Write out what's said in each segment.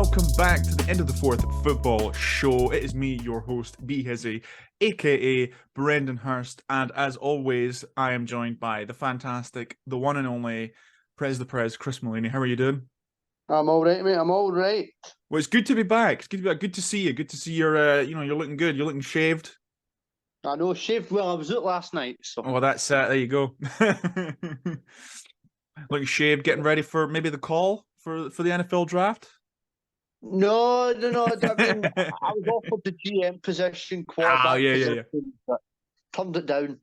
welcome back to the End of the Fourth Football Show. It is me, your host, B-Hizzy, aka Brendan Hurst, and as always, I am joined by the fantastic, the one and only The Prez, Chris Mullaney. How are you doing? I'm all right, mate. I'm all right. Well, it's good to be back. It's good to be back. Good to see you. Good to see you're looking good. You're looking shaved. I know, shaved well. I was out last night, so. Oh, that's there you go. Looking shaved, getting ready for maybe the call for the NFL draft. No. I mean, I was offered the GM position, quarterback position, but turned it down.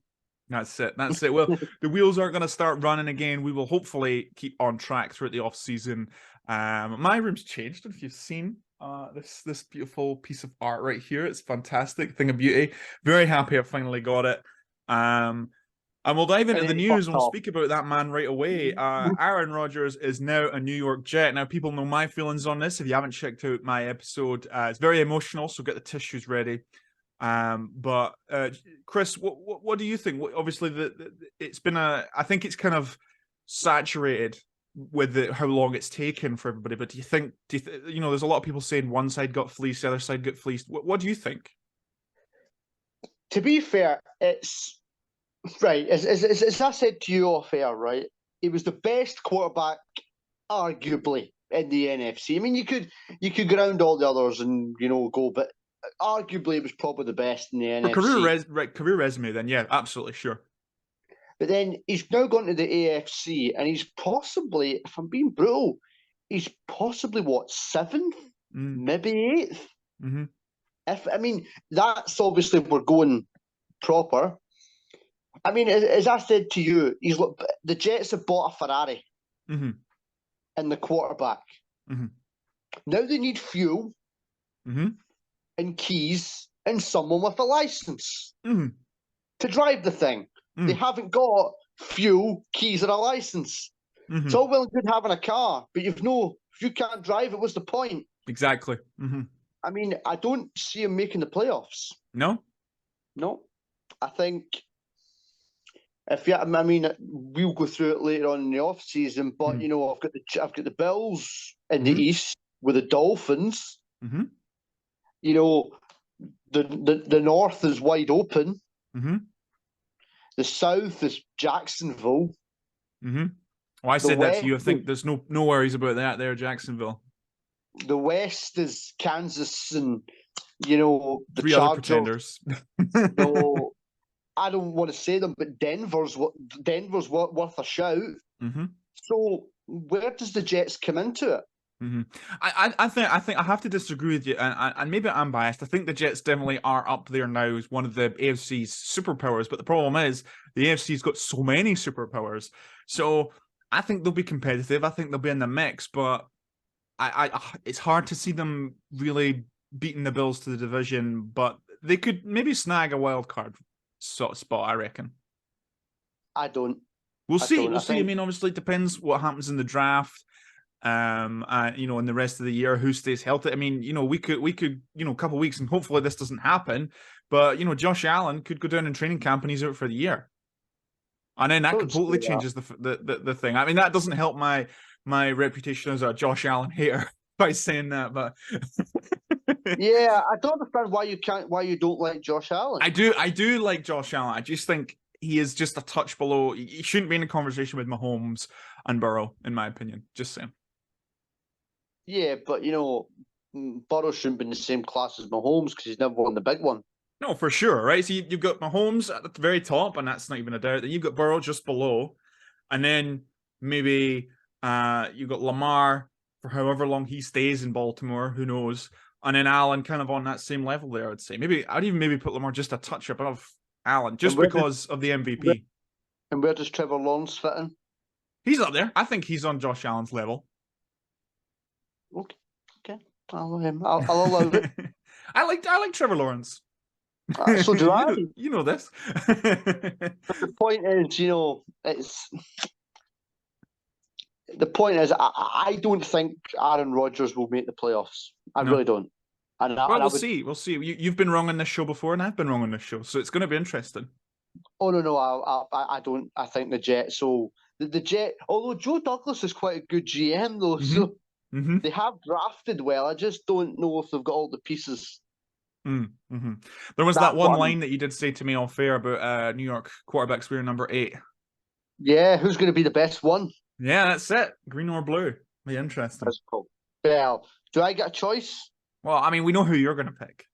That's it. Well, the wheels aren't going to start running again. We will hopefully keep on track throughout the off season. My room's changed. If you've seen this beautiful piece of art right here, it's fantastic, thing of beauty. Very happy I finally got it. And we'll dive into the news and we'll speak about that man right away. Aaron Rodgers is now a New York Jet. Now, people know my feelings on this. If you haven't checked out my episode, it's very emotional, so get the tissues ready. But Chris, what do you think? Obviously, it's been I think it's kind of saturated with how long it's taken for everybody. But do you think, there's a lot of people saying one side got fleeced, the other side got fleeced. What do you think? To be fair, it's right. As I said to you off air, right? He was the best quarterback, arguably, in the NFC. I mean, you could go around all the others and go, but arguably it was probably the best in the NFC. Career resume, then, yeah, absolutely, sure. But then he's now gone to the AFC, and he's possibly, if I'm being brutal, he's possibly what, seventh, maybe eighth. Mm-hmm. That's obviously we're going proper. I mean, as I said to you, the Jets have bought a Ferrari and the quarterback. Mm-hmm. Now they need fuel and keys and someone with a license to drive the thing. They haven't got fuel, keys, or a license. It's all well and good having a car, but if you can't drive it, what's the point? Exactly. I mean, I don't see him making the playoffs. No? I think we'll go through it later on in the off season, but I've got the Bills in the East with the Dolphins. The North is wide open. The South is Jacksonville. Well, I said that to you. I think there's no worries about that there, Jacksonville. The West is Kansas and the three Chargers. Other pretenders. So I don't want to say them, but Denver's worth a shout. So where does the Jets come into it? I think I have to disagree with you, and maybe I'm biased. I think the Jets definitely are up there now as one of the AFC's superpowers. But the problem is the AFC's got so many superpowers. So I think they'll be competitive. I think they'll be in the mix. But it's hard to see them really beating the Bills to the division. But they could maybe snag a wild card sort of spot, I reckon. I don't. We'll see. I mean, obviously, it depends what happens in the draft. In the rest of the year, who stays healthy. I mean, we could, a couple of weeks, and hopefully this doesn't happen. But Josh Allen could go down in training camp and he's out for the year, and then that completely changes the thing. I mean, that doesn't help my reputation as a Josh Allen hater by saying that, but yeah, I don't understand why you don't like Josh Allen. I do like Josh Allen. I just think he is just a touch below. He shouldn't be in a conversation with Mahomes and Burrow, in my opinion. Just saying. Yeah, but Burrow shouldn't be in the same class as Mahomes because he's never won the big one. No, for sure, right? So you've got Mahomes at the very top, and that's not even a doubt. Then you've got Burrow just below, and then maybe you've got Lamar for however long he stays in Baltimore. Who knows? And then Allen kind of on that same level there, I would say. I'd even put Lamar just a touch above Allen, just because of the MVP. And where does Trevor Lawrence fit in? He's up there. I think he's on Josh Allen's level. Okay. I'll allow it. I like Trevor Lawrence. So do I. You know this. But the point is, I don't think Aaron Rodgers will make the playoffs. I really don't. We'll see. We'll see. You've been wrong on this show before, and I've been wrong on this show, so it's going to be interesting. Oh no! I don't. I think the Jets. So the Jet. Although Joe Douglas is quite a good GM, though. So They have drafted well. I just don't know if they've got all the pieces. Mm-hmm. There was that one line that you did say to me off air about New York quarterbacks wearing number 8. Yeah, who's going to be the best one? Yeah, that's it. Green or blue. Be interesting. That's cool. Well, do I get a choice? Well, I mean, we know who you're going to pick.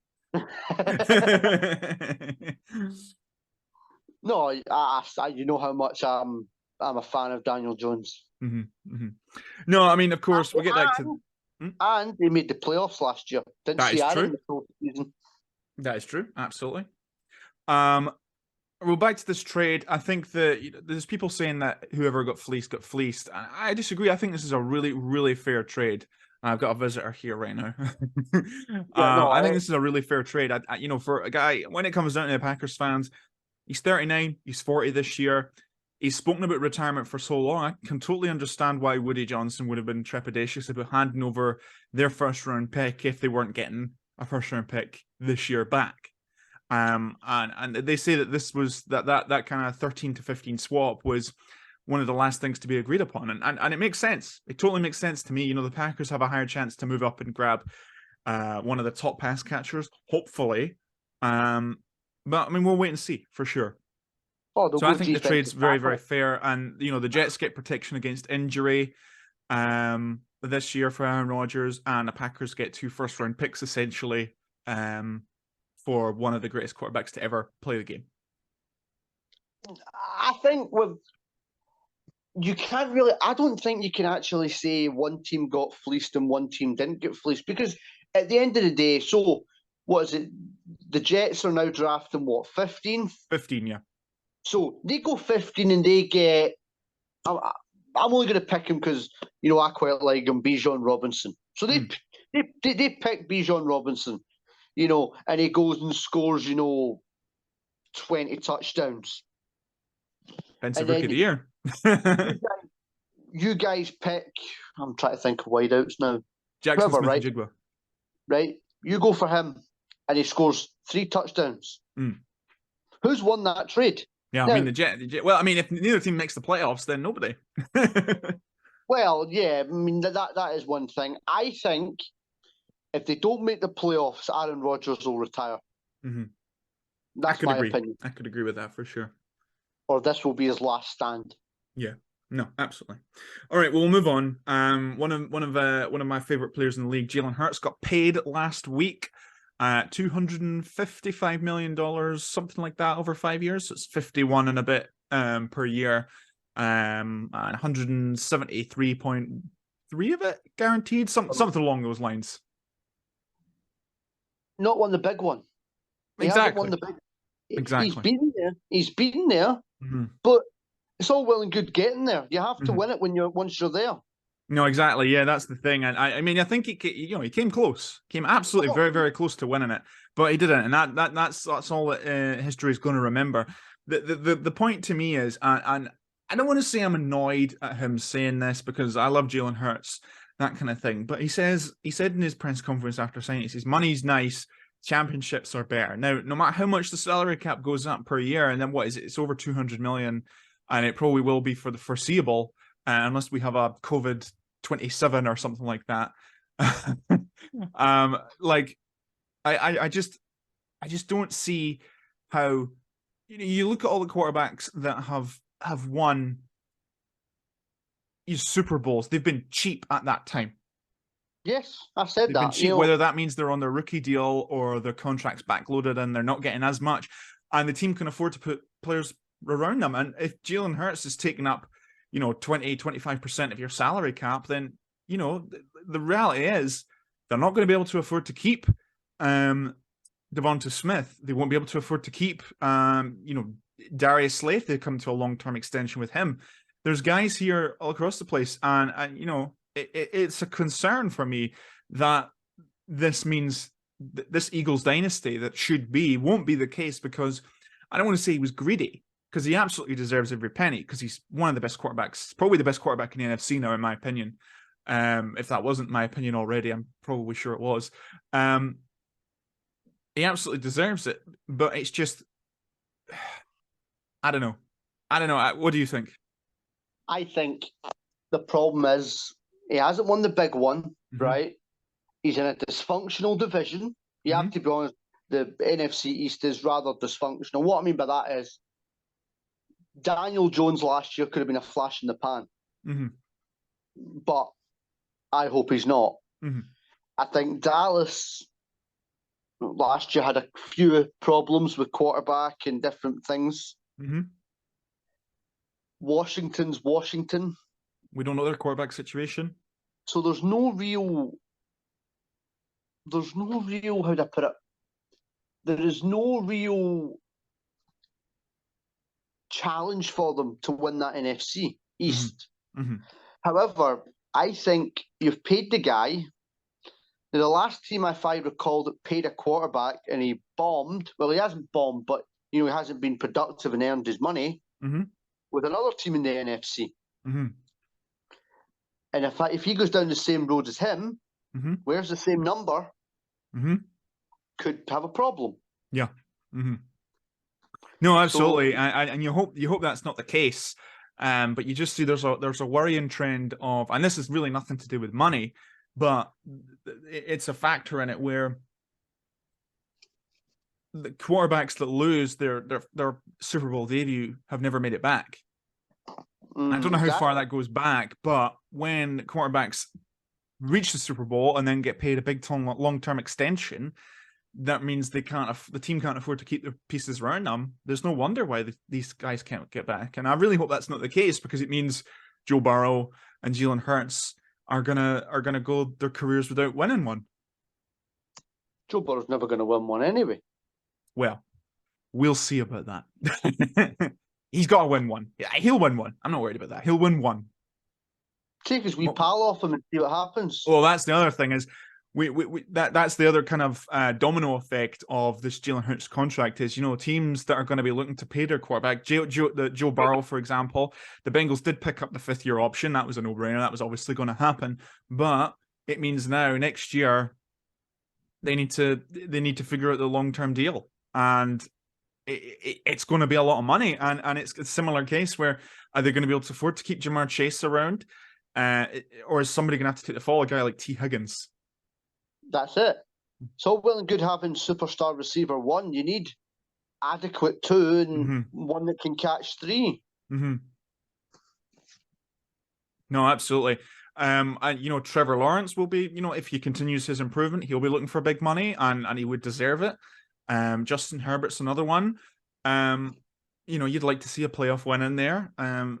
No, you know how much I'm a fan of Daniel Jones. Mm-hmm, mm-hmm. No, I mean, of course, we'll get back to... And they made the playoffs last year. Didn't that see is Aaron true. the whole season. That is true, absolutely. Well, back to this trade. I think that there's people saying that whoever got fleeced got fleeced. I disagree. I think this is a really, really fair trade. I've got a visitor here right now. I think this is a really fair trade. For a guy, when it comes down to the Packers fans, he's 39, he's 40 this year. He's spoken about retirement for so long. I can totally understand why Woody Johnson would have been trepidatious about handing over their first-round pick if they weren't getting a first-round pick this year back. And they say that this was that kind of 13 to 15 swap was one of the last things to be agreed upon, and it makes sense. It totally makes sense to me. The Packers have a higher chance to move up and grab one of the top pass catchers, hopefully. But I mean, we'll wait and see for sure. So I think the trade's very, very fair, and the Jets get protection against injury this year for Aaron Rodgers, and the Packers get 2 first-round picks essentially. For one of the greatest quarterbacks to ever play the game. I think I don't think you can actually say one team got fleeced and one team didn't get fleeced, because at the end of the day, so what is it? The Jets are now drafting 15? 15, yeah. So they go 15 and they get, I'm only going to pick him because, I quite like him, Bijan Robinson. So they pick Bijan Robinson. And he goes and scores, 20 touchdowns. Defensive Rookie of the Year. you guys pick, I'm trying to think of wideouts now. Jackson Smith-Njigba. Right? You go for him, and he scores 3 touchdowns. Who's won that trade? Yeah, I mean, the Jet. Well, I mean, if neither team makes the playoffs, then nobody. Well, yeah, I mean, that is one thing. I think if they don't make the playoffs, Aaron Rodgers will retire. Mm-hmm. That's my opinion. I could agree with that for sure. Or this will be his last stand. Yeah. No, absolutely. All right, well, we'll move on. One of my favorite players in the league, Jalen Hurts, got paid last week. $255 million, something like that, over 5 years. So it's 51 and a bit per year. 173.3 of it guaranteed, something along those lines. Not won the big one. Exactly. Exactly. He's been there, but it's all well and good getting there. You have to win it once you're there. No, exactly. Yeah, that's the thing. And I mean, I think he came close, came absolutely very, very close to winning it, but he didn't. And that's all that history is going to remember. The point to me is, and I don't want to say I'm annoyed at him saying this because I love Jalen Hurts, that kind of thing. But he said in his press conference after signing, he says, money's nice, championships are better. Now, no matter how much the salary cap goes up per year, and then what is it? It's over 200 million, and it probably will be for the foreseeable, unless we have a COVID-27 or something like that. I just don't see how you look at all the quarterbacks that have won Super Bowls. They've been cheap at that time. Yes, I said that. Cheap, whether that means they're on their rookie deal or their contract's backloaded and they're not getting as much, and the team can afford to put players around them. And if Jalen Hurts is taking up, 20-25% of your salary cap, then the reality is they're not going to be able to afford to keep Devonta Smith. They won't be able to afford to keep Darius Slay if they come to a long-term extension with him. There's guys here all across the place, and it's a concern for me that this means this Eagles dynasty that won't be the case, because I don't want to say he was greedy, because he absolutely deserves every penny, because he's one of the best quarterbacks, probably the best quarterback in the NFC now, in my opinion. If that wasn't my opinion already, I'm probably sure it was. He absolutely deserves it, but it's just, I don't know. What do you think? I think the problem is He hasn't won the big one, Mhm. right? He's in a dysfunctional division. You have to be honest, the NFC East is rather dysfunctional. What I mean by that is Daniel Jones last year could have been a flash in the pan, but I hope he's not. I think Dallas last year had a few problems with quarterback and different things. Washington's Washington. We don't know their quarterback situation. So there's no real, how to put it? There is no real challenge for them to win that NFC East. However, I think you've paid the guy. The last team, if I recall, that paid a quarterback and he bombed. Well, he hasn't bombed, but he hasn't been productive and earned his money with another team in the NFC. And if he goes down the same road as him, wears the same number, could have a problem. Yeah. No, absolutely, and you hope that's not the case. But you just see there's a worrying trend of, and this is really nothing to do with money, but it's a factor in it where the quarterbacks that lose their Super Bowl debut have never made it back. I don't know how far that goes back, but when quarterbacks reach the Super Bowl and then get paid a big long-term extension, that means the team can't afford to keep their pieces around them. There's no wonder why these guys can't get back. And I really hope that's not the case, because it means Joe Burrow and Jalen Hurts are gonna go their careers without winning one. Joe Burrow's never going to win one anyway. Well, we'll see about that. He's got to win one. Yeah, he'll win one. I'm not worried about that. He'll win one. Take his wee pal off him and see what happens. Well, that's the other thing is that's the other kind of domino effect of this Jalen Hurts contract is, teams that are going to be looking to pay their quarterback, Joe Burrow, for example. The Bengals did pick up the 5th-year option. That was a no-brainer. That was obviously going to happen. But it means now, next year, they need to figure out the long-term deal. And it's going to be a lot of money. And it's a similar case where, are they going to be able to afford to keep Jamar Chase around? Or is somebody going to have to take the fall, a guy like T. Higgins? That's it. It's all well and good having superstar receiver 1. You need adequate 2 and one that can catch 3. No, absolutely. And Trevor Lawrence will be, if he continues his improvement, he'll be looking for big money, and he would deserve it. Justin Herbert's another one. You'd like to see a playoff win in there.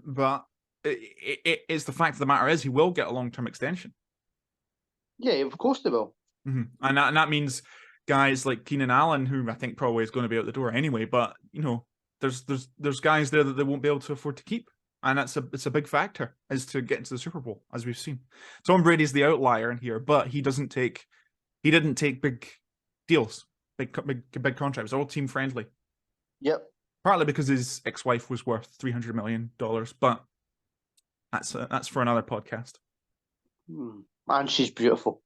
But it's the fact of the matter is he will get a long-term extension. Yeah, of course they will. And that means guys like Keenan Allen, who I think probably is going to be out the door anyway, but there's guys there that they won't be able to afford to keep. And it's a big factor as to get into the Super Bowl, as we've seen. Tom Brady's the outlier in here, but he didn't take big deals, big contracts. All team friendly. Yep. Partly because his ex-wife was worth $300 million, but that's for another podcast. And she's beautiful.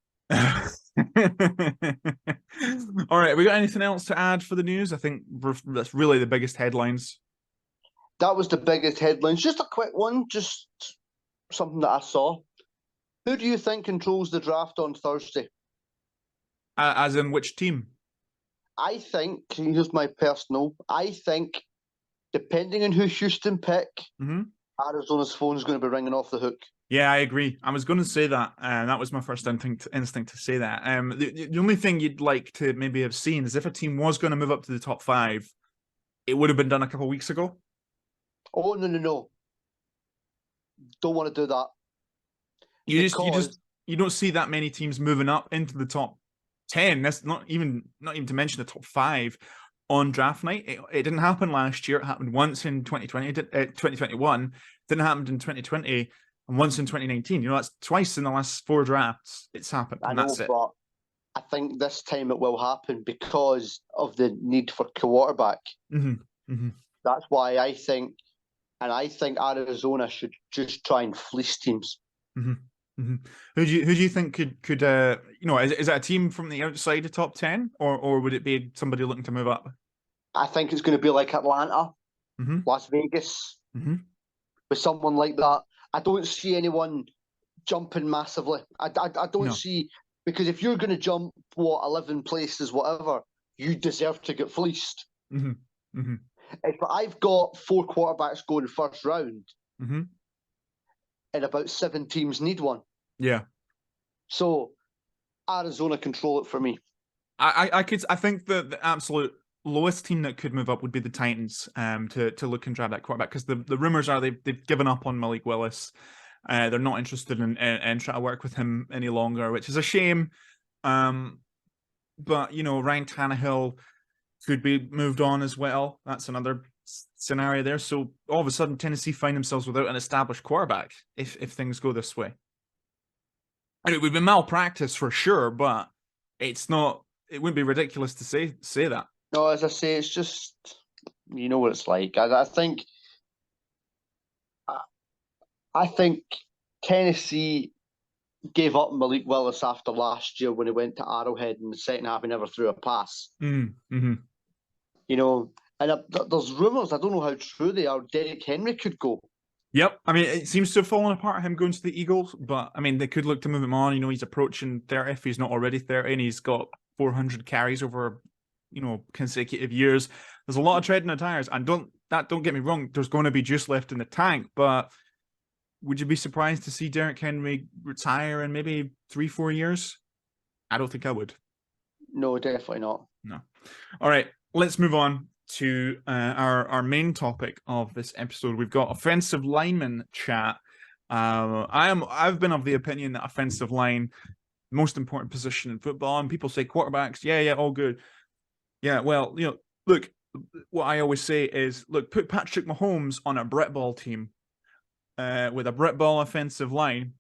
All right, we got anything else to add for the news? I think that's really the biggest headlines. That was the biggest headlines. Just a quick one, just something that I saw. Who do you think controls the draft on Thursday? As in which team? I think, here's my personal, I think, depending on who Houston pick, Arizona's phone is going to be ringing off the hook. Yeah, I agree. I was going to say that, and that was my first instinct to say that. The only thing you'd like to maybe have seen is if a team was going to move up to the top 5, it would have been done a couple of weeks ago. Oh, no. Don't want to do that. You don't see that many teams moving up into the top 10. That's not even to mention the top 5 on draft night. It didn't happen last year. It happened once in 2021. Didn't happen in 2020. And once in 2019, that's twice in the last 4 drafts it's happened. And that's it. But I think this time it will happen because of the need for quarterback. That's why I think Arizona should just try and fleece teams. Who do you think could is that a team from the outside of top 10, or would it be somebody looking to move up? I think it's going to be like Atlanta, Las Vegas, with someone like that. I don't see anyone jumping massively. I don't No. see, because if you're going to jump 11 places, whatever, you deserve to get fleeced. Mm-hmm. Mm-hmm. If I've got 4 quarterbacks going first round, Mm-hmm. and about 7 teams need one, Yeah. so Arizona control it for me. I think the absolute lowest team that could move up would be the Titans to look and grab that quarterback, because the rumors are they've given up on Malik Willis. They're not interested in trying to work with him any longer, which is a shame. But Ryan Tannehill could be moved on as well. That's another scenario there. So all of a sudden, Tennessee find themselves without an established quarterback if things go this way. And it would be malpractice for sure, but it's not. It wouldn't be ridiculous to say that. No, as I say, it's just, you know what it's like. I think Tennessee gave up Malik Willis after last year when he went to Arrowhead in the second half. He never threw a pass. Mm-hmm. And there's rumours, I don't know how true they are, Derrick Henry could go. Yep. I mean, it seems to have fallen apart, him going to the Eagles, but I mean, they could look to move him on. He's approaching 30 if he's not already 30, and he's got 400 carries over, consecutive years. There's a lot of tread in the tires, and don't get me wrong, there's going to be juice left in the tank, but would you be surprised to see Derrick Henry retire in maybe 3-4 years? I don't think I would. No, definitely not. No. All right, let's move on to our main topic of this episode. We've got offensive lineman chat. I've been of the opinion that offensive line, most important position in football, and people say quarterbacks, yeah, all good. Yeah, well, look, what I always say is, look, put Patrick Mahomes on a Brett Ball team with a Brett Ball offensive line,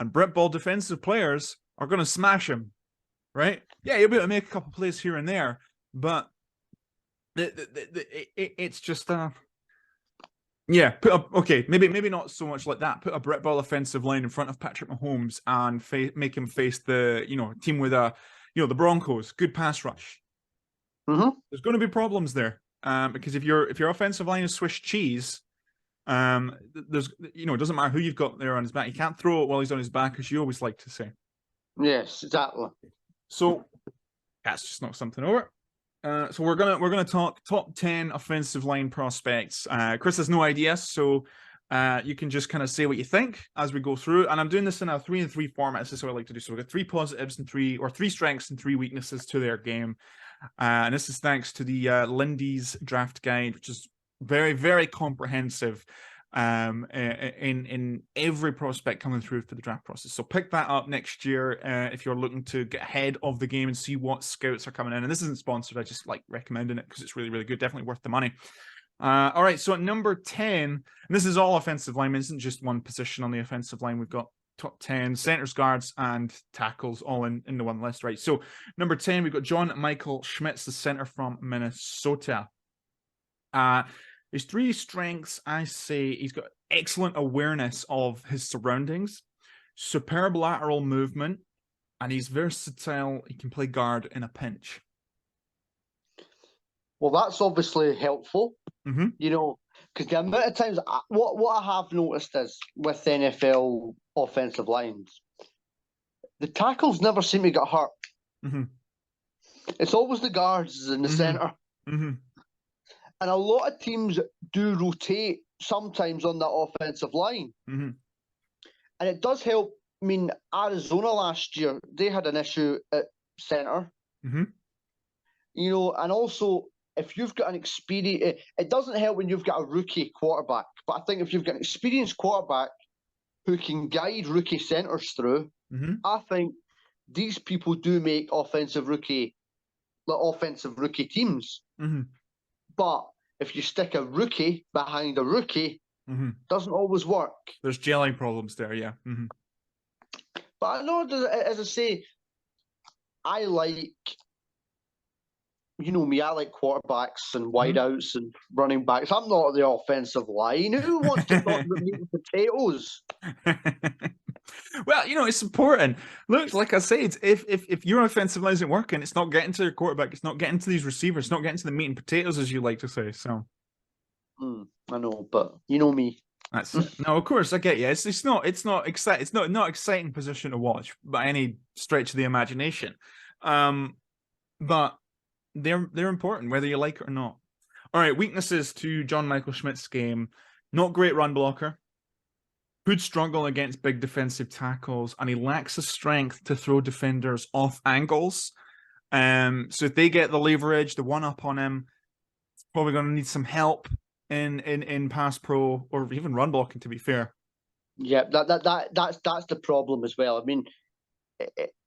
and Brett Ball defensive players are going to smash him, right? Yeah, you'll be able to make a couple plays here and there, but it's just yeah. Maybe not so much like that. Put a Brett Ball offensive line in front of Patrick Mahomes and make him face the team with the Broncos, good pass rush. Mm-hmm. There's going to be problems there because if your offensive line is Swiss cheese, there's it doesn't matter who you've got there on his back. He can't throw it while he's on his back, as you always like to say. Yes, exactly. So that's just not something over. So we're gonna talk top 10 offensive line prospects. Chris has no idea, so you can just kind of say what you think as we go through. And I'm doing this in a 3-and-3 format. This is what I like to do. So we've got 3 positives and 3 strengths and 3 weaknesses to their game. And this is thanks to the Lindy's draft guide, which is very, very comprehensive in every prospect coming through for the draft process. So pick that up next year if you're looking to get ahead of the game and see what scouts are coming in. And this isn't sponsored. I just like recommending it because it's really, really good. Definitely worth the money. All right. So at number 10, and this is all offensive linemen. It isn't just one position on the offensive line. We've got top 10 centers, guards, and tackles all in the one list, right? So number 10, we've got John Michael Schmitz, the center from Minnesota. His 3 strengths, I say he's got excellent awareness of his surroundings, superb lateral movement, and he's versatile. He can play guard in a pinch. Well, that's obviously helpful, Mm-hmm. because the amount of times, what I have noticed is with NFL offensive lines, the tackles never seem to get hurt. Mm-hmm. It's always the guards in the center. Mm-hmm. And a lot of teams do rotate sometimes on that offensive line. Mm-hmm. And it does help. I mean, Arizona last year, they had an issue at center. Mm-hmm. And also, if you've got an experience, it doesn't help when you've got a rookie quarterback. But I think if you've got an experienced quarterback who can guide rookie centers through, Mm-hmm. I think these people do make offensive rookie teams. Mm-hmm. But if you stick a rookie behind a rookie, Mm-hmm. doesn't always work. There's gelling problems there, yeah. Mm-hmm. But I know, as I say, I like, me, I like quarterbacks and wideouts and running backs. I'm not the offensive line. Who wants to talk about meat and potatoes? Well, it's important. Look, like I said, if your offensive line isn't working, it's not getting to your quarterback, it's not getting to these receivers, it's not getting to the meat and potatoes, as you like to say. So I know, but you know me. That's it. No, of course I get you. It's not exciting. It's not exciting position to watch by any stretch of the imagination. But they're important whether you like it or not. All right, weaknesses to John Michael Schmidt's game: not great run blocker, could struggle against big defensive tackles, and he lacks the strength to throw defenders off angles. So if they get the leverage, the one up on him, it's probably going to need some help in pass pro or even run blocking. To be fair, Yeah, that's the problem as well. I mean,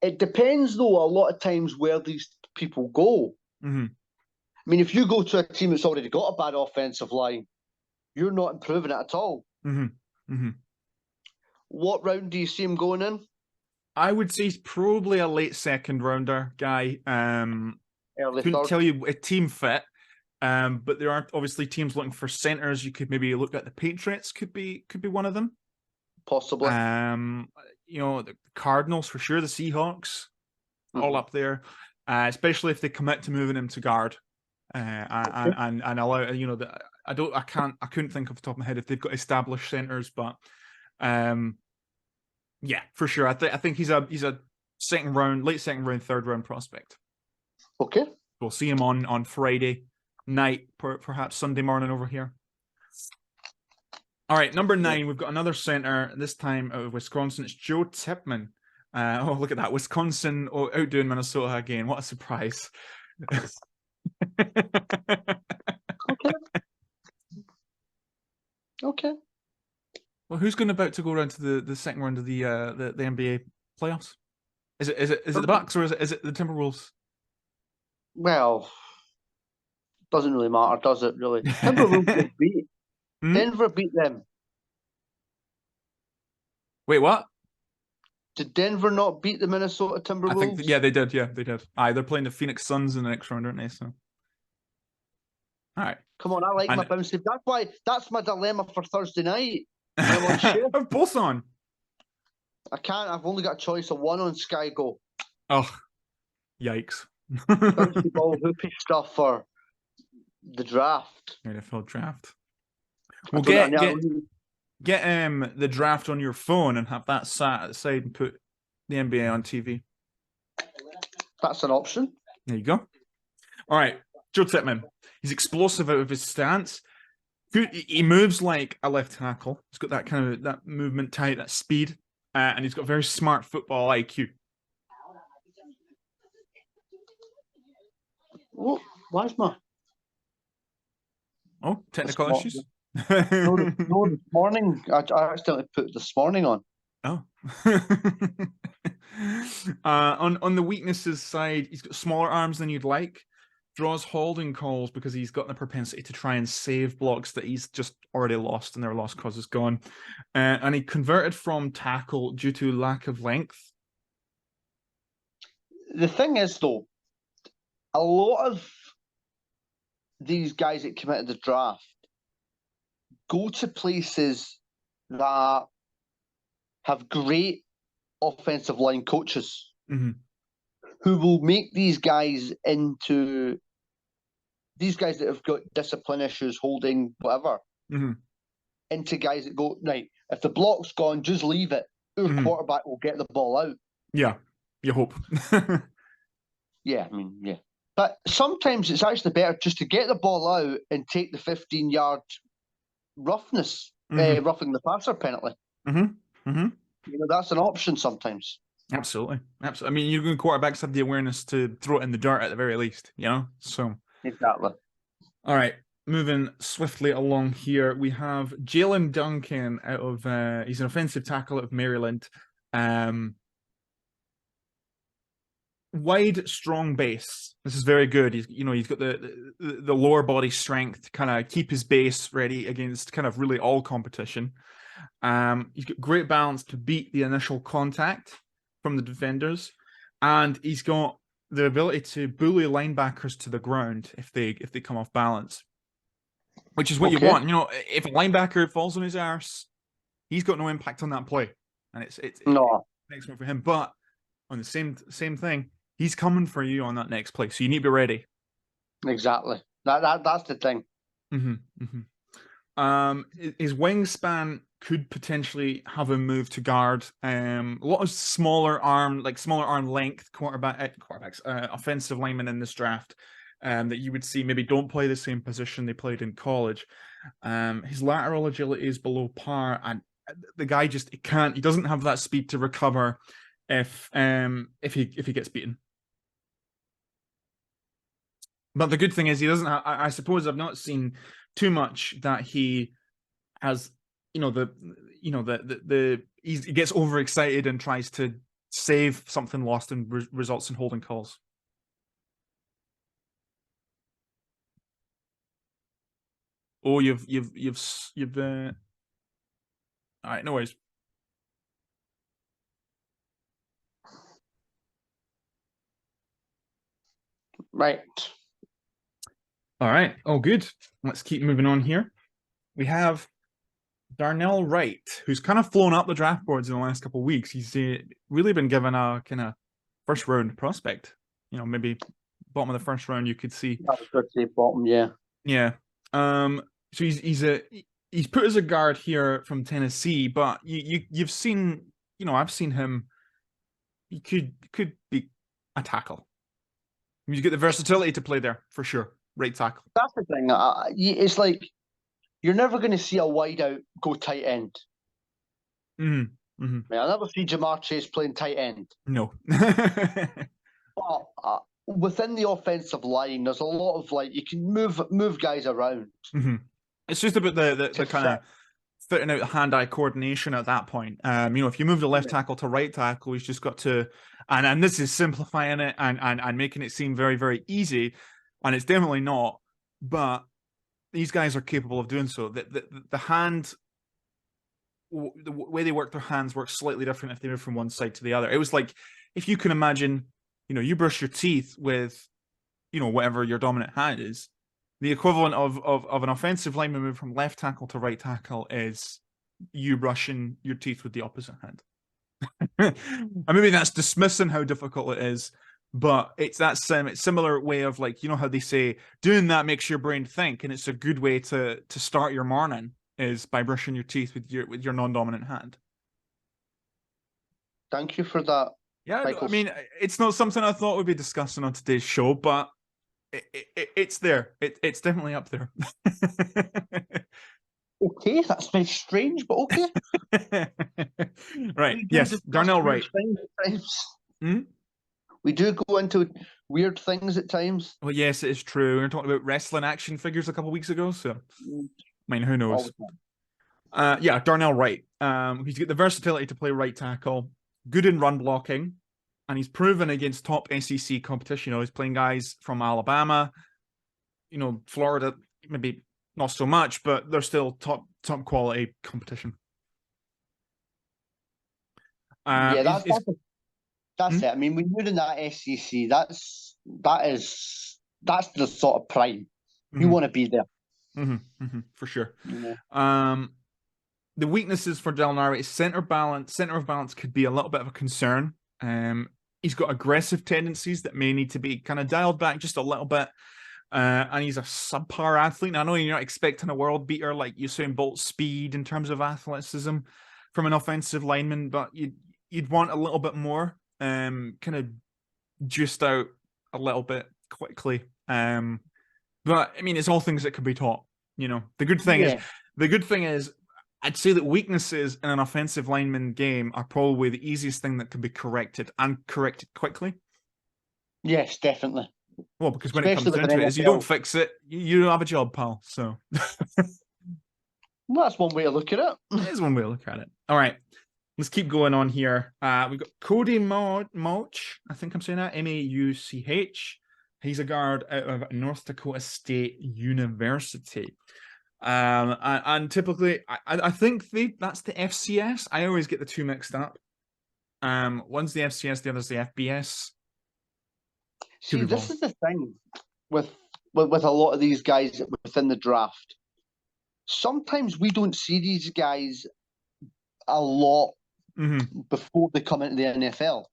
it depends though. A lot of times where these people go. Mm-hmm. I mean, if you go to a team that's already got a bad offensive line, you're not improving it at all. Mm-hmm. Mm-hmm. What round do you see him going in? I would say he's probably a late second rounder guy. Early Couldn't third. tell you a team fit. But there are obviously teams looking for centers. You could maybe look at the Patriots. Could be one of them. Possibly. The Cardinals for sure. The Seahawks, all up there. Especially if they commit to moving him to guard. And allow I couldn't think off the top of my head if they've got established centers, but yeah, for sure. I think he's a late second round, third round prospect. Okay. We'll see him on Friday night, perhaps Sunday morning over here. All right, number 9, we've got another center, this time out of Wisconsin. It's Joe Tipman. Look at that. Wisconsin outdoing Minnesota again. What a surprise. Okay. Well, who's about to go around to the second round of the NBA playoffs? Is it the Bucks or is it the Timberwolves? Well, doesn't really matter, does it? Really, Timberwolves get beat. Denver beat them. Wait, what? Did Denver not beat the Minnesota Timberwolves? I think they did. Yeah, they did. They're playing the Phoenix Suns in the next round, aren't they? So, all right. Come on, I like my bouncy. That's my dilemma for Thursday night. I'm on shift. Have both on. I can't. I've only got a choice of one on Sky Go. Oh, yikes! Bouncy ball, hoopy stuff for the draft. NFL draft. Well, get the draft on your phone and have that sat at the side and put the NBA on TV. That's an option. There you go. All right, Joe Tipman. He's explosive out of his stance. He moves like a left tackle. He's got that kind of that movement tight, that speed, and he's got very smart football IQ. Oh, why's my? Oh, technical issues. No, this morning I accidentally put this morning on. Oh. On the weaknesses side, he's got smaller arms than you'd like. Draws holding calls because he's got the propensity to try and save blocks that he's just already lost and their lost cause is gone. And he converted from tackle due to lack of length. The thing is, though, a lot of these guys that come out of the draft go to places that have great offensive line coaches who will make these guys into these guys that have got discipline issues, holding, whatever, into guys that go, right, if the block's gone, just leave it. Your quarterback will get the ball out. Yeah, you hope. Yeah, I mean, yeah. But sometimes it's actually better just to get the ball out and take the 15-yard roughness, roughing the passer penalty. That's an option sometimes. Absolutely. I mean, you're going quarterbacks have the awareness to throw it in the dirt at the very least, So exactly. All right, moving swiftly along here, we have Jalen Duncan out of he's an offensive tackle out of Maryland. Wide, strong base. This is very good. He's got the lower body strength to kind of keep his base ready against kind of really all competition. He's got great balance to beat the initial contact from the defenders, and he's got the ability to bully linebackers to the ground if they come off balance, which is what you want. If a linebacker falls on his arse, he's got no impact on that play, and it's next one for him. But on the same thing, he's coming for you on that next play, so you need to be ready. Exactly. That's the thing. His wingspan could potentially have him move to guard. A lot of smaller arm length quarterbacks, offensive linemen in this draft, that you would see maybe don't play the same position they played in college. His lateral agility is below par, and the guy he doesn't have that speed to recover if he gets beaten. But the good thing is he doesn't have, I suppose I've not seen too much that he has, he gets overexcited and tries to save something lost and results in holding calls. Oh, you've all right, no worries. Right. All right. Oh, good. Let's keep moving on here. We have Darnell Wright, who's kind of flown up the draft boards in the last couple of weeks. He's really been given a kind of first round prospect. Maybe bottom of the first round. You could see. I was going to say bottom, yeah. Yeah. So he's put as a guard here from Tennessee, but you've seen. I've seen him. He could be a tackle. You get the versatility to play there for sure. Right tackle. That's the thing. It's like you're never going to see a wide out go tight end. Mm-hmm. Mm-hmm. I never see Jamar Chase playing tight end. No. But within the offensive line, there's a lot of you can move guys around. Mm-hmm. It's just about the kind of fitting out hand-eye coordination at that point. If you move the left tackle to right tackle, he's just got to, and this is simplifying it and making it seem very, very easy, and it's definitely not. But these guys are capable of doing so. The hand, the way they work their hands works slightly different if they move from one side to the other. It was like if you can imagine, you brush your teeth with, whatever your dominant hand is. The equivalent of an offensive lineman move from left tackle to right tackle is you brushing your teeth with the opposite hand. And maybe that's dismissing how difficult it is, but it's that similar way of how they say doing that makes your brain think, and it's a good way to start your morning is by brushing your teeth with your non-dominant hand. Thank you for that. Yeah, Michael. I mean, it's not something I thought we'd be discussing on today's show, but it's there. It's definitely up there. Okay, that's very strange, but okay. Right. Yes, Darnell Wright. Hmm? We do go into weird things at times. Well, yes, it is true. We were talking about wrestling action figures a couple of weeks ago, so who knows? Yeah, Darnell Wright. He's got the versatility to play right tackle, good in run blocking, and he's proven against top SEC competition. He's playing guys from Alabama, Florida, maybe not so much, but they're still top quality competition. That's it. I mean, when you're in that SEC, that's the sort of prime. You want to be there. For sure. Yeah. The weaknesses for Darnell Wright is center of balance could be a little bit of a concern. He's got aggressive tendencies that may need to be kind of dialed back just a little bit. And he's a subpar athlete. And I know you're not expecting a world beater like Usain Bolt speed in terms of athleticism from an offensive lineman, but you'd want a little bit more, kind of juiced out a little bit quickly. But I mean, it's all things that can be taught. The good thing is, I'd say that weaknesses in an offensive lineman game are probably the easiest thing that can be corrected, and corrected quickly. Yes, definitely. Well, because when it comes down to it, is you don't fix it, you don't have a job, pal. So, well, that's one way to look at it. It is one way to look at it. All right, let's keep going on here. We've got Cody Mauch. I think I'm saying that, Mauch. He's a guard out of North Dakota State University. And typically, I think that's the FCS. I always get the two mixed up. One's the FCS, the other's the FBS. See, this is the thing with a lot of these guys within the draft. Sometimes we don't see these guys a lot before they come into the NFL.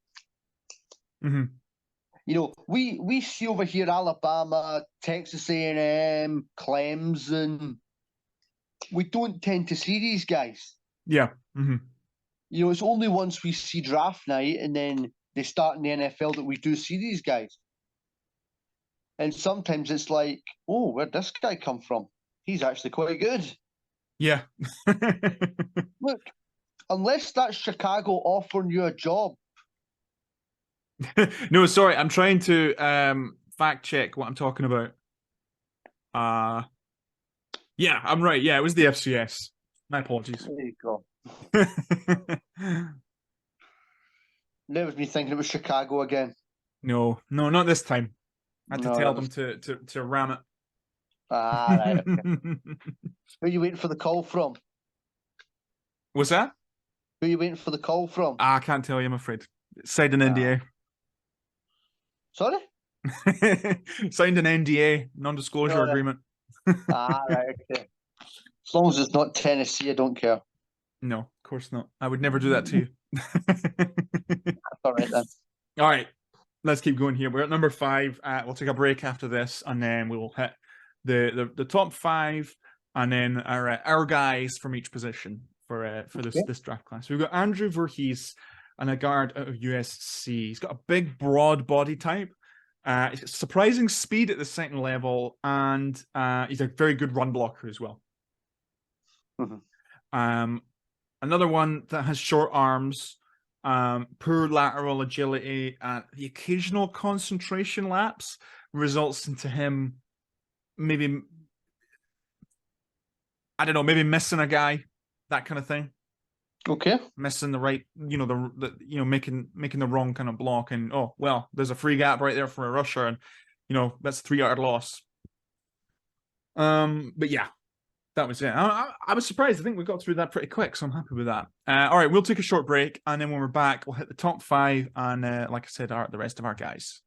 We see over here Alabama, Texas A&M, Clemson, we don't tend to see these guys. Yeah. You know, it's only once we see draft night and then they start in the NFL that we do see these guys. And sometimes it's like, oh, where'd this guy come from? He's actually quite good. Yeah. Look, unless that's Chicago offering you a job. No, sorry, I'm trying to fact check what I'm talking about. Yeah, I'm right. Yeah, it was the FCS. My apologies. There you go. That was me thinking it was Chicago again. No, not this time. I had to No, tell that them was... to ram it. Ah, right. Okay. Who are you waiting for the call from? What's that? Who are you waiting for the call from? I can't tell you, I'm afraid. Signed an NDA. Sorry? Signed an NDA, non-disclosure No, no. agreement. Right, okay. As long as it's not Tennessee, I don't care. No, of course not. I would never do that to you. All right then. All right, let's keep going here. We're at number 5. We'll take a break after this, and then we will hit the top 5, and then our guys from each position for this draft class. We've got Andrew Voorhees, and a guard out of USC. He's got a big, broad body type. He's got surprising speed at the second level, and he's a very good run blocker as well. Another one that has short arms, poor lateral agility, and the occasional concentration lapse results into him maybe, I don't know, maybe missing a guy, that kind of thing. Okay. Missing the right, making the wrong kind of block, and oh well, there's a free gap right there for a rusher, and that's a 3-yard loss. But yeah, that was it. I was surprised. I think we got through that pretty quick, so I'm happy with that. All right, we'll take a short break, and then when we're back, we'll hit the top 5, and like I said, the rest of our guys.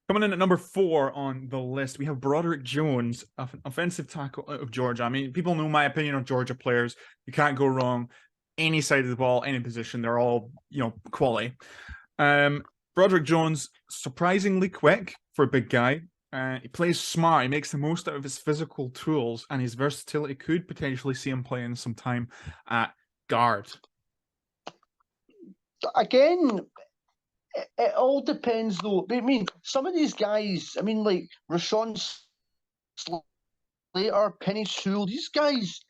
Coming in at number 4 on the list, we have Broderick Jones, an offensive tackle out of Georgia. I mean, people know my opinion on Georgia players. You can't go wrong. Any side of the ball, any position, they're all, quality. Broderick Jones, surprisingly quick for a big guy. He plays smart. He makes the most out of his physical tools, and his versatility could potentially see him playing some time at guard. Again, it all depends, though. I mean, some of these guys, I mean, like Rashawn Slater, Penny Sewell, these guys,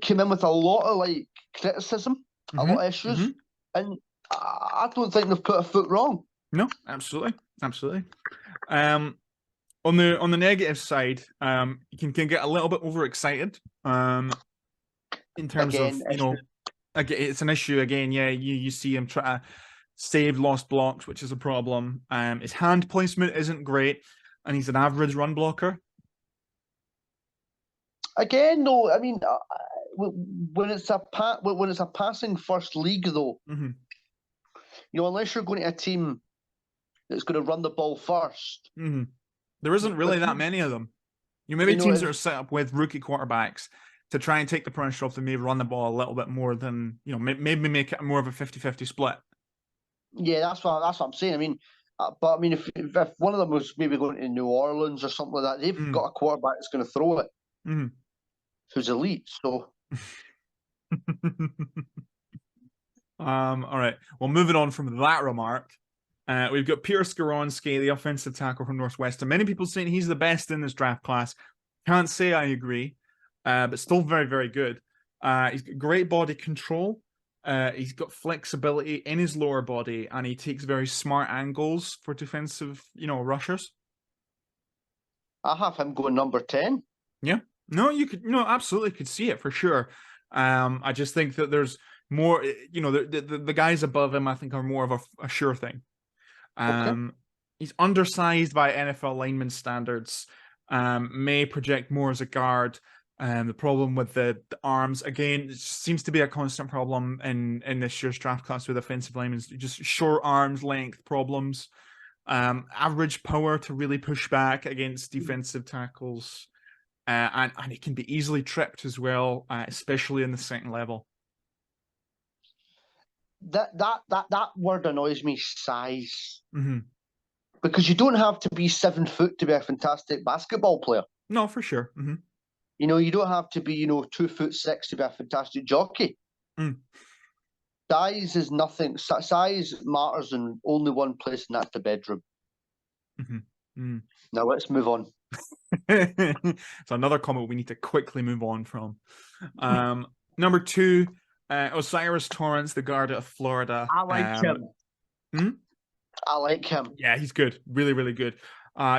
came in with a lot of criticism, a lot of issues, and I don't think they've put a foot wrong. No, absolutely. On the negative side, you can get a little bit overexcited. In terms of it's an issue again. Yeah, you see him try to save lost blocks, which is a problem. His hand placement isn't great, and he's an average run blocker. Again, though, I mean, when it's a passing first league, though, unless you're going to a team that's going to run the ball first, there isn't really that many of them. Maybe teams that are set up with rookie quarterbacks to try and take the pressure off them, maybe run the ball a little bit more than maybe make it more of a 50-50 split. Yeah, that's what I'm saying. I mean, but I mean, if one of them was maybe going to New Orleans or something like that, they've got a quarterback that's going to throw it, who's elite. So, all right. Well, moving on from that remark, we've got Peter Skoronski, the offensive tackle from Northwestern. Many people saying he's the best in this draft class. Can't say I agree, but still very, very good. He's got great body control. He's got flexibility in his lower body, and he takes very smart angles for defensive, rushers. I have him going number 10. Yeah. No, absolutely could see it for sure. I just think that there's more, the guys above him, I think, are more of a sure thing. He's undersized by NFL lineman standards, may project more as a guard. The problem with the arms, again, it seems to be a constant problem in this year's draft class with offensive linemen. Just short arms length problems. Average power to really push back against defensive tackles. And it can be easily tripped as well, especially in the second level. That word annoys me, size. because you don't have to be 7 foot to be a fantastic basketball player. No, for sure. You know, you don't have to be, 2'6" to be a fantastic jockey. Mm. Size is nothing. Size matters in only one place, and that's the bedroom. Now let's move on. So another comment we need to quickly move on from. Number 2, Osiris Torrance, the guard of Florida. I like him. I like him. Yeah, he's good. Really, really good.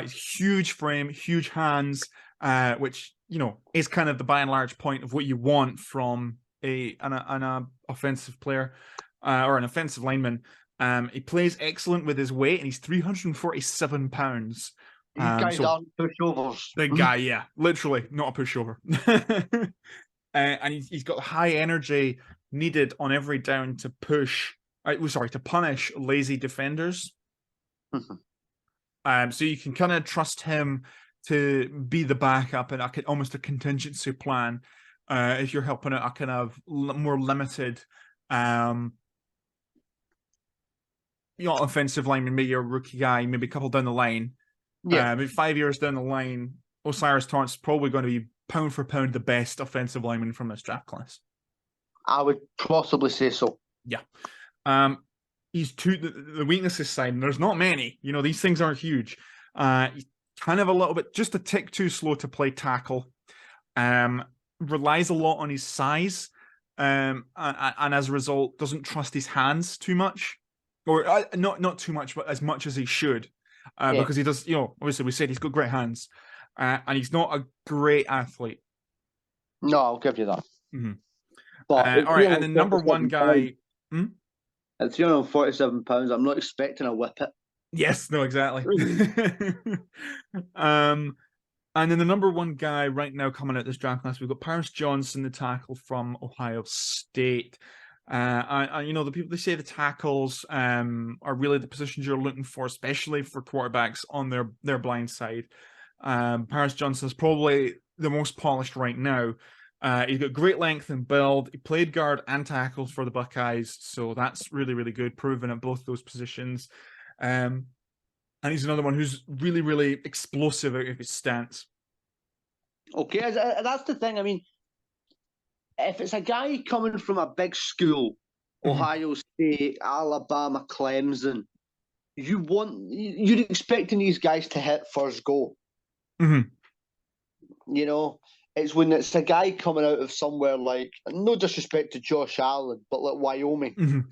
Huge frame, huge hands, which, is kind of the by and large point of what you want from an offensive player or an offensive lineman. He plays excellent with his weight, and he's 347 pounds. These guys aren't pushovers. The guy, yeah, literally not a pushover. And he's got high energy needed on every down to to punish lazy defenders. So you can kind of trust him to be the backup and almost a contingency plan if you're helping out a kind of more limited, offensive lineman, maybe a rookie guy, maybe a couple down the line. Yeah. Maybe 5 years down the line, Osiris Torrance is probably going to be pound for pound the best offensive lineman from this draft class. I would possibly say so. Yeah. He's the weaknesses side, and there's not many. These things aren't huge. He's kind of a little bit, just a tick too slow to play tackle. Relies a lot on his size, and as a result, doesn't trust his hands too much, or not too much, but as much as he should, because he does. Obviously, we said he's got great hands, and he's not a great athlete. No, I'll give you that. But all right, and the number 1 guy. At 347 pounds, I'm not expecting a whippet. Yes, no, exactly. And then the number 1 guy right now coming out this draft class, we've got Paris Johnson, the tackle from Ohio State. And the people, they say the tackles are really the positions you're looking for, especially for quarterbacks on their blind side. Paris Johnson is probably the most polished right now. He's got great length and build. He played guard and tackle for the Buckeyes, so that's really, really good, proven at both those positions. And he's another one who's really, really explosive out of his stance. Okay, that's the thing. I mean, if it's a guy coming from a big school, Ohio State, Alabama, Clemson, you're expecting these guys to hit first go. It's when it's a guy coming out of somewhere like, no disrespect to Josh Allen, but like Wyoming.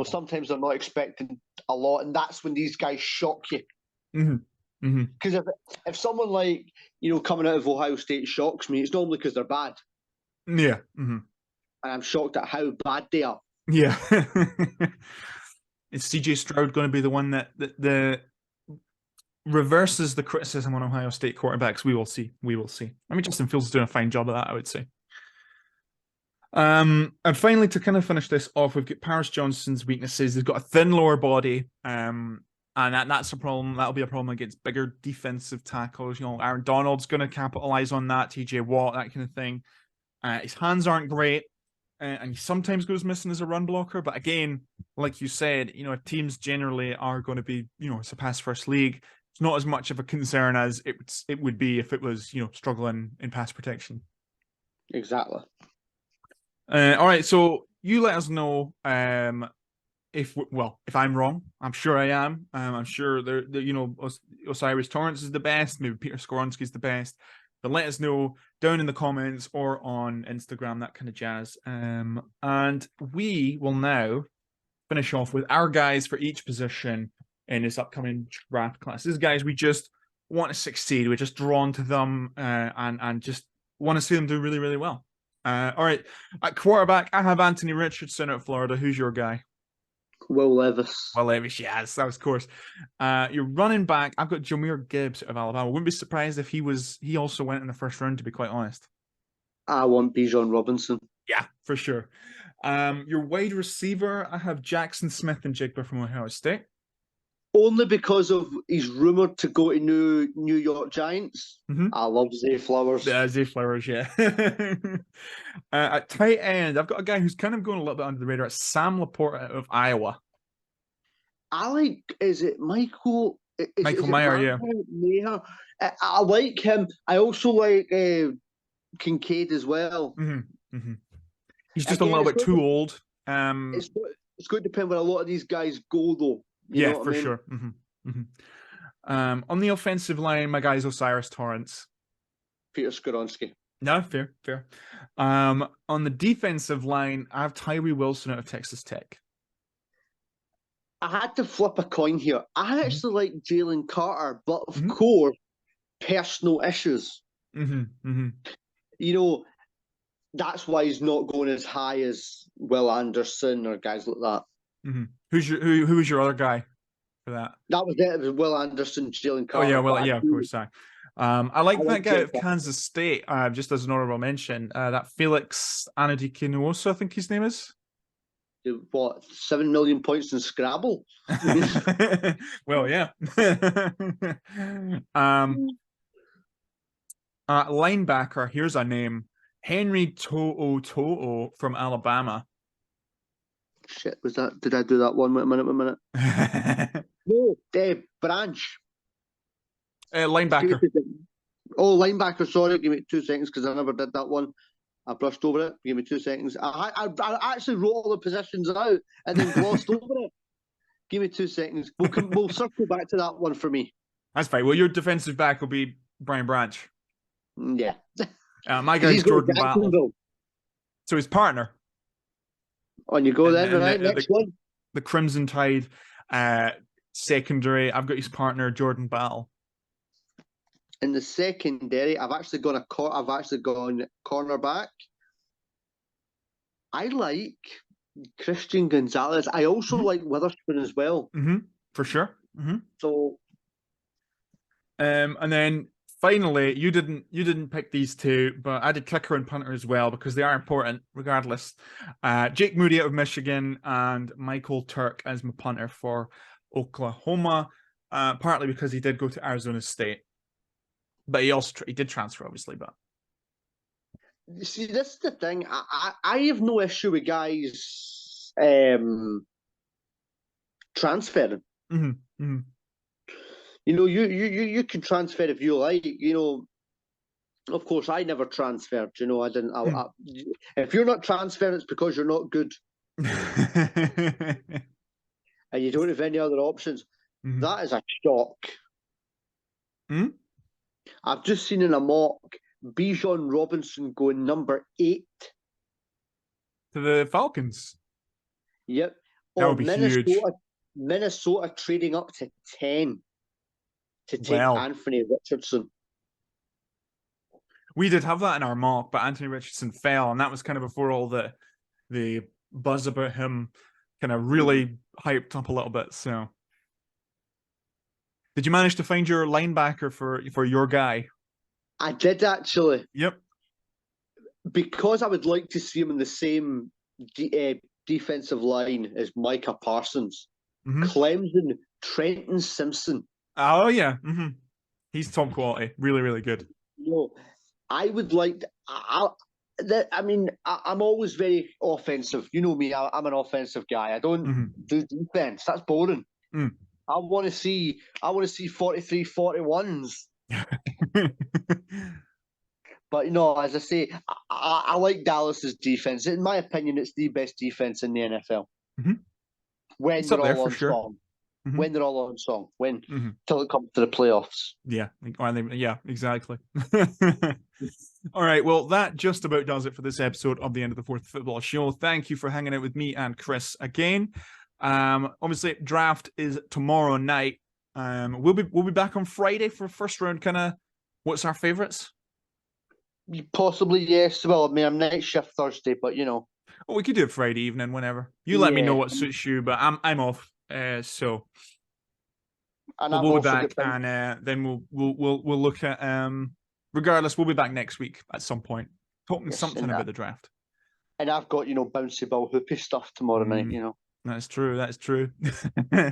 Sometimes they're not expecting a lot, and that's when these guys shock you. Because if someone like, coming out of Ohio State shocks me, it's normally because they're bad. Yeah. And I'm shocked at how bad they are. Yeah. Is CJ Stroud going to be the one that reverses the criticism on Ohio State quarterbacks? We will see. I mean, Justin Fields is doing a fine job of that, I would say. And finally, to kind of finish this off, we've got Paris Johnson's weaknesses. He's got a thin lower body, and that's a problem. That'll be a problem against bigger defensive tackles. Aaron Donald's going to capitalize on that, TJ Watt, that kind of thing. His hands aren't great, and he sometimes goes missing as a run blocker. But again, like you said, teams generally are going to be, it's a pass-first league. It's not as much of a concern as it would be if it was, struggling in pass protection. Exactly. All right, so you let us know if I'm wrong. I'm sure I am. I'm sure Osiris Torrance is the best. Maybe Peter Skoronski is the best. But let us know down in the comments or on Instagram, that kind of jazz. And we will now finish off with our guys for each position in this upcoming draft class. These guys we just want to succeed. We're just drawn to them and just want to see them do really, really well. All right, at quarterback, I have Anthony Richardson at Florida. Who's your guy? Will Levis. Will Levis, yes, that was of course. Your running back, I've got Jahmyr Gibbs of Alabama. Wouldn't be surprised if he also went in the first round, to be quite honest. I want Bijan Robinson. Yeah, for sure. Your wide receiver, I have Jackson Smith-Njigba from Ohio State. Only because of he's rumoured to go to New York Giants. I love Zay Flowers. Zay Flowers, yeah. At tight end, I've got a guy who's kind of going a little bit under the radar. Sam Laporta out of Iowa. I like. Is it Michael? Michael Is it Meyer, yeah. Mayer? I like him. I also like Kincaid as well. He's just a Again, little bit too old. it's it's going to depend where a lot of these guys go, though. You Yeah, know what I for mean? sure. On the offensive line, my guy's Osiris Torrance. Peter Skoronsky. No, fair, fair. On the defensive line, I have Tyree Wilson out of Texas Tech. I had to flip a coin here. I actually like Jalen Carter, but of Mhm. course, personal issues. You know, that's why he's not going as high as Will Anderson or guys like that. Who was your other guy for that? That was it. It was Will Anderson, Jalen Oh yeah, Carter. well, yeah, of course. Sorry. I like I that like guy Jalen of Carter. Kansas State. Just as an honorable mention, that Felix Anadikinoso, I think his name is. What, 7 million points in Scrabble? Well, yeah. um, Linebacker. Here's a name: Henry To'o from Alabama. Shit, was that? Did I do that one? Wait a minute. No, Branch. Linebacker. Oh, linebacker. Sorry, give me 2 seconds because I never did that one. I brushed over it. Give me 2 seconds. I actually wrote all the positions out and then glossed over it. Give me 2 seconds. We'll circle back to that one for me. That's fine. Well, your defensive back will be Brian Branch. Yeah. My Because guy's he's going to Jordan Battle. Jacksonville. So his partner. On you go then, And right? Next one. The Crimson Tide secondary. I've got his partner Jordan Battle. In the secondary, I've actually gone cornerback. I like Christian Gonzalez. I also like Witherspoon as well. For sure. So, and then finally, you didn't pick these two, but I did kicker and punter as well because they are important regardless. Jake Moody out of Michigan and Michael Turk as my punter for Oklahoma, partly because he did go to Arizona State, but he did transfer obviously. But see, this is the thing. I have no issue with guys transferring. You know, you can transfer if you like. You know, of course, I never transferred. You know, I didn't. If you're not transferring, it's because you're not good, and you don't have any other options. That is a shock. I've just seen in a mock Bijan Robinson going number 8 to the Falcons. Yep. That would be huge. Minnesota trading up to 10 to take Anthony Richardson. We did have that in our mock, but Anthony Richardson fell, and that was kind of before all the buzz about him kind of really hyped up a little bit. So, did you manage to find your linebacker for your guy? I did actually. Yep. Because I would like to see him in the same defensive line as Micah Parsons. Clemson, Trenton Simpson. Oh yeah, he's top quality. Really, really good. You know, I would like. I mean, I'm always very offensive. You know me. I'm an offensive guy. I don't do defense. That's boring. I want to see 43-41s. But you know, as I say, I like Dallas's defense. In my opinion, it's the best defense in the NFL. When they're all on song. When they're all on song. When till it comes to the playoffs. Yeah, exactly. All right, well, that just about does it for this episode of the End of the Fourth Football Show. Thank you for hanging out with me and Chris again. Obviously, draft is tomorrow night. We'll be back on Friday for first round. Kind of, what's our favorites? Possibly yes. Well, I mean, I'm night shift Thursday, but you know. Well, we could do it Friday evening, whenever. You let me know what suits you, but I'm off. So. And we'll be back, and then we'll look at. Regardless, we'll be back next week at some point, talking something about the draft. And I've got bouncy ball hoopy stuff tomorrow night. You know. That's true. That's true.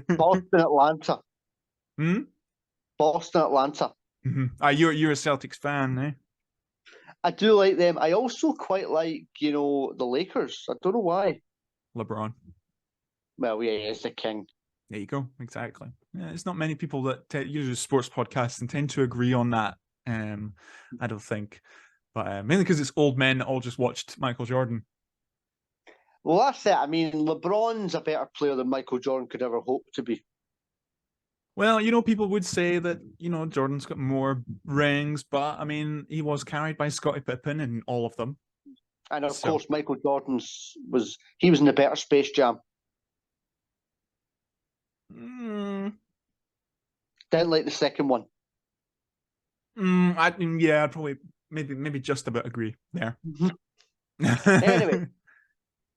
Boston, Atlanta. Boston, Atlanta. You're a Celtics fan, eh? I do like them. I also quite like, the Lakers. I don't know why. LeBron. Well, yeah, he's the king. There you go. Exactly. Yeah, it's not many people that use sports podcasts and tend to agree on that. I don't think, but mainly because it's old men that all just watched Michael Jordan. Well, that's it. I mean, LeBron's a better player than Michael Jordan could ever hope to be. Well, people would say that, Jordan's got more rings, but I mean, he was carried by Scottie Pippen in all of them. And of course, Michael Jordan's was in the better Space Jam. Didn't like the second one. I'd probably maybe just about agree there. Anyway,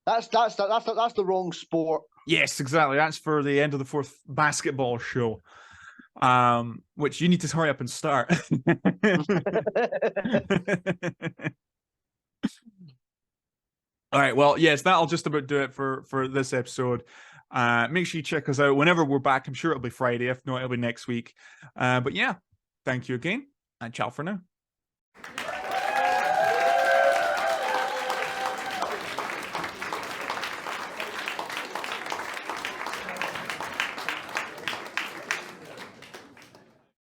that's the wrong sport. Yes, exactly. That's for the end of the fourth basketball show. Which you need to hurry up and start. All right, well, yes, that'll just about do it for this episode. Make sure you check us out whenever we're back. I'm sure it'll be Friday. If not, it'll be next week. But yeah, thank you again, and ciao for now.